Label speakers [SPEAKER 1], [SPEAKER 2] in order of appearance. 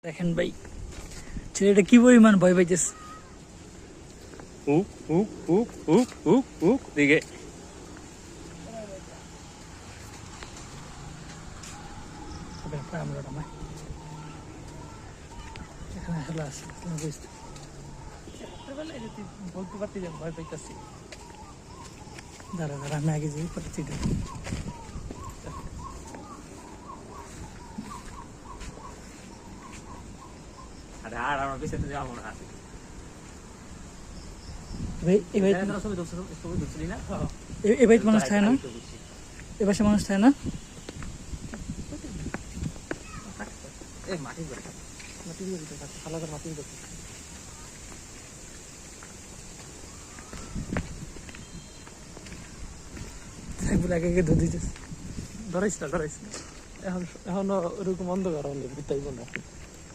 [SPEAKER 1] দেখেন ভাই ছেলেটা কি পরিমাণ ভয় পাইতেছে।
[SPEAKER 2] উক উক উক উক উক উক দিকে
[SPEAKER 1] বলতে পারছি যে ভয় পাইতেছি। দাঁড়া দাঁড়া আমি আগে যাই পারছি।
[SPEAKER 2] আর আমার পিছনে যাবো না।
[SPEAKER 1] এবার মানুষ থাকে না, এবার মানুষ থাকে না। আগে ধরিস না, এখনো ওরকম অন্ধকার হলে তাই না।